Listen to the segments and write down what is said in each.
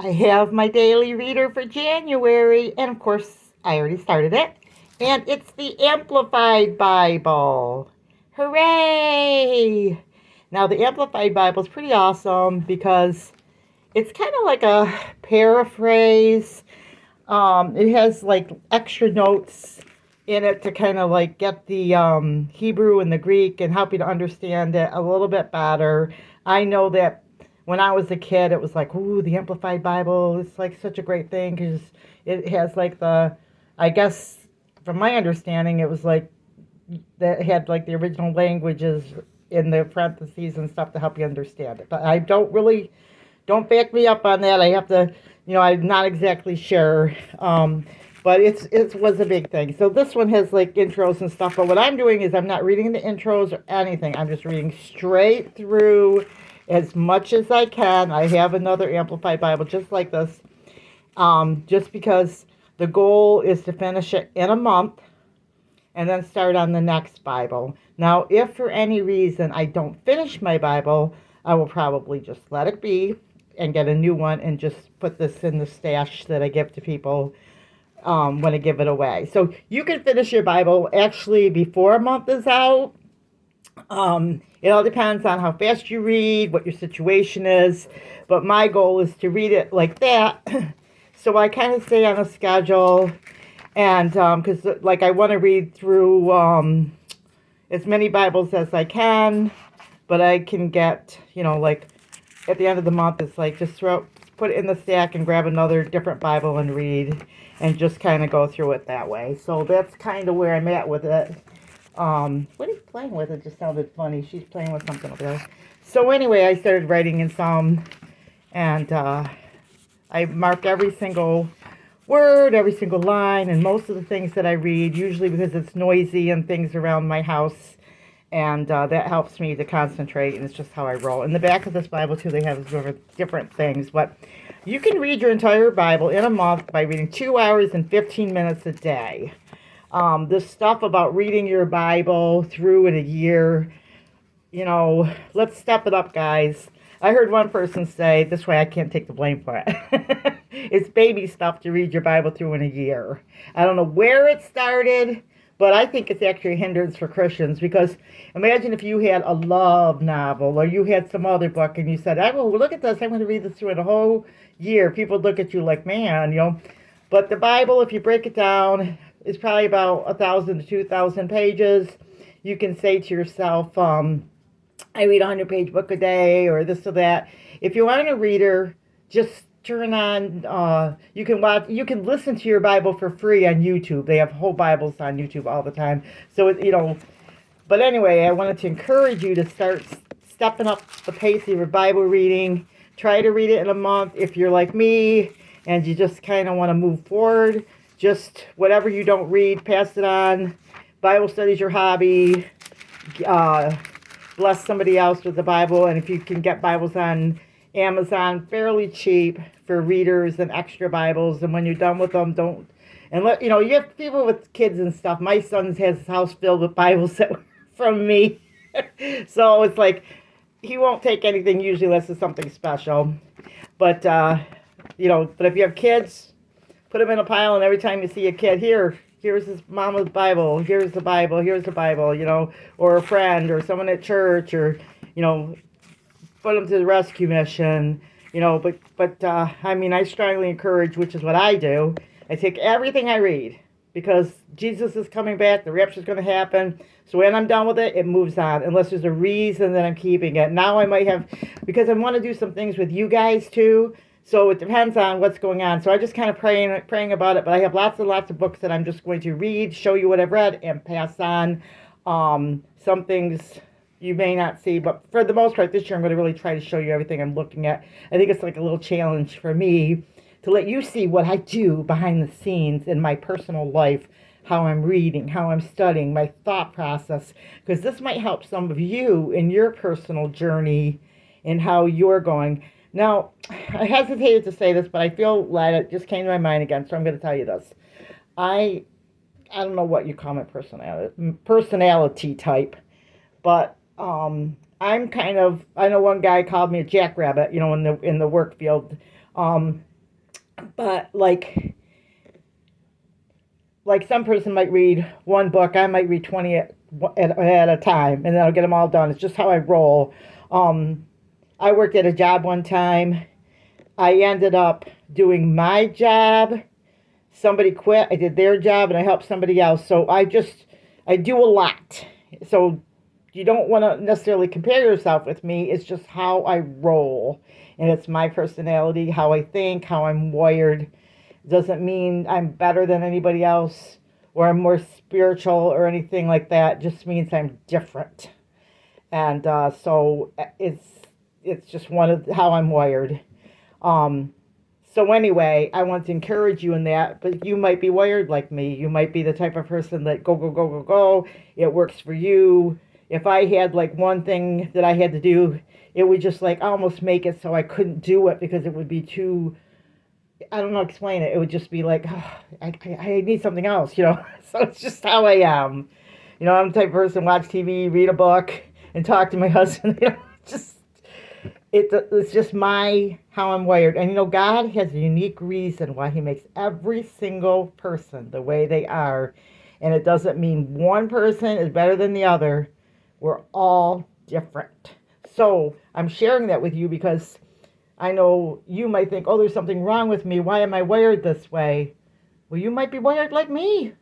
I have my daily reader for January, and of course, I already started it. And it's the Amplified Bible. Hooray! Now, the Amplified Bible is pretty awesome because it's kind of like a paraphrase. It has like extra notes in it to kind of like get the Hebrew and the Greek and help you to understand it a little bit better. I know that when I was a kid, it was like, ooh, the Amplified Bible is like such a great thing because it has like I guess from my understanding, it was like that had like the original languages in the parentheses and stuff to help you understand it. But I don't back me up on that. I have to, I'm not exactly sure. But it was a big thing. So this one has like intros and stuff. But what I'm doing is I'm not reading the intros or anything. I'm just reading straight through as much as I can. I have another Amplified Bible just like this, just because the goal is to finish it in a month and then start on the next Bible. Now, if for any reason I don't finish my Bible, I will probably just let it be and get a new one and just put this in the stash that I give to people when I give it away. So you can finish your Bible actually before a month is out. It all depends on how fast you read, what your situation is. But my goal is to read it like that. So I kind of stay on a schedule. And because like I want to read through as many Bibles as I can. But I can get, like at the end of the month, it's like just put it in the stack and grab another different Bible and read and just kind of go through it that way. So that's kind of where I'm at with it. What are you playing with? It just sounded funny. She's playing with something over there. So anyway, I started writing in some, and I mark every single word, every single line, and most of the things that I read, usually because it's noisy and things around my house, and that helps me to concentrate, and it's just how I roll. In the back of this Bible, too, they have different things, but you can read your entire Bible in a month by reading 2 hours and 15 minutes a day. This stuff about reading your Bible through in a year, let's step it up, guys. I heard one person say, this way I can't take the blame for it. It's baby stuff to read your Bible through in a year. I don't know where it started, but I think it's actually a hindrance for Christians because imagine if you had a love novel or you had some other book and you said, well, look at this, I'm going to read this through in a whole year. People look at you like, man. But the Bible, if you break it down, is probably about 1,000 to 2,000 pages. You can say to yourself, I read a 100-page book a day or this or that. If you aren't a reader, just turn on, you can listen to your Bible for free on YouTube. They have whole Bibles on YouTube all the time. So, but anyway, I wanted to encourage you to start stepping up the pace of your Bible reading. Try to read it in a month. If you're like me and you just kind of want to move forward, just whatever you don't read, pass it on. Bible study's your hobby. Bless somebody else with the Bible. And if you can get Bibles on Amazon fairly cheap for readers and extra Bibles, and when you're done with them, you have people with kids and stuff. My son has his house filled with Bibles from me. So it's like he won't take anything usually unless it's something special. But but if you have kids, put them in a pile, and every time you see a kid, here's his mama's Bible, here's the Bible, or a friend or someone at church, or, put them to the rescue mission, but I strongly encourage, which is what I do. I take everything I read because Jesus is coming back, the rapture is going to happen. So when I'm done with it, it moves on, unless there's a reason that I'm keeping it. Now I might have, because I want to do some things with you guys too. So it depends on what's going on. So I just kind of praying about it. But I have lots and lots of books that I'm just going to read, show you what I've read, and pass on. Some things you may not see. But for the most part, this year I'm going to really try to show you everything I'm looking at. I think it's like a little challenge for me to let you see what I do behind the scenes in my personal life, how I'm reading, how I'm studying, my thought process. Because this might help some of you in your personal journey and how you're going. Now, I hesitated to say this, but I feel like it just came to my mind again, so I'm going to tell you this. I don't know what you call my personality type, but I'm kind of, I know one guy called me a jackrabbit, in the work field. But like some person might read one book, I might read 20 at a time, and then I'll get them all done. It's just how I roll. Um, I worked at a job one time. I ended up doing my job. Somebody quit. I did their job, and I helped somebody else. So I do a lot. So you don't want to necessarily compare yourself with me. It's just how I roll, and it's my personality, how I think, how I'm wired. Doesn't mean I'm better than anybody else or I'm more spiritual or anything like that. It just means I'm different. And so it's just one of how I'm wired. Um, so anyway, I want to encourage you in that, but you might be wired like me. You might be the type of person that go, go, go, go, go. It works for you. If I had like one thing that I had to do, it would just like almost make it so I couldn't do it because it would be too, I don't know, explain it. It would just be like, oh, I need something else, you know? So it's just how I am. You know, I'm the type of person, watch TV, read a book, and talk to my husband. You know, just it's just how I'm wired. And you know, God has a unique reason why He makes every single person the way they are, and it doesn't mean one person is better than the other. We're all different. So I'm sharing that with you because I know you might think, oh, there's something wrong with me. Why am I wired this way? Well, you might be wired like me.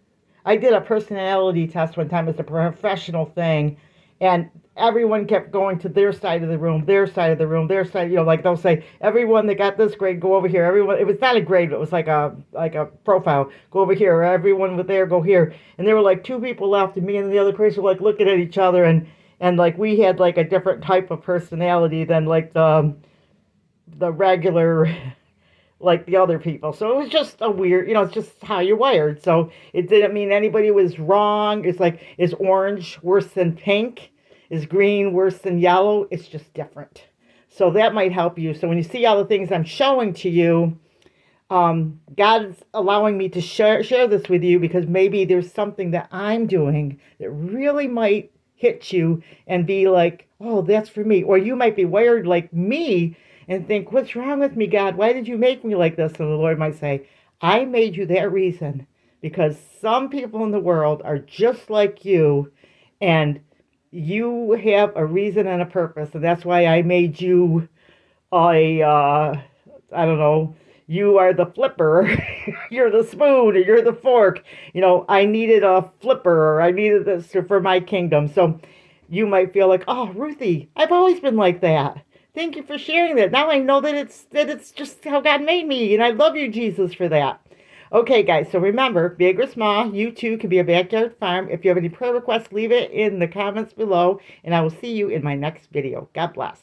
I did a personality test one time as a professional thing, and everyone kept going to their side of the room, their side of the room, their side. You know, like they'll say, everyone that got this grade, go over here. Everyone, it was not a grade, it was like a profile. Go over here. Everyone with there, go here. And there were like two people left, and me and the other person were like looking at each other, and like we had like a different type of personality than like the regular like the other people. So it was just a weird, you know, it's just how you're wired. So it didn't mean anybody was wrong. It's like, is orange worse than pink? Is green worse than yellow? It's just different. So that might help you. So when you see all the things I'm showing to you, God's allowing me to share this with you because maybe there's something that I'm doing that really might hit you and be like, oh, that's for me. Or you might be wired like me and think, what's wrong with me, God? Why did you make me like this? And the Lord might say, I made you that reason because some people in the world are just like you, and you have a reason and a purpose. And that's why I made you I don't know, you are the flipper, you're the spoon, or you're the fork. You know, I needed a flipper, or I needed this for my kingdom. So you might feel like, oh, Ruthie, I've always been like that. Thank you for sharing that. Now I know that it's just how God made me, and I love you, Jesus, for that. Okay, guys, so remember, big or small, you too can be a backyard farm. If you have any prayer requests, leave it in the comments below, and I will see you in my next video. God bless.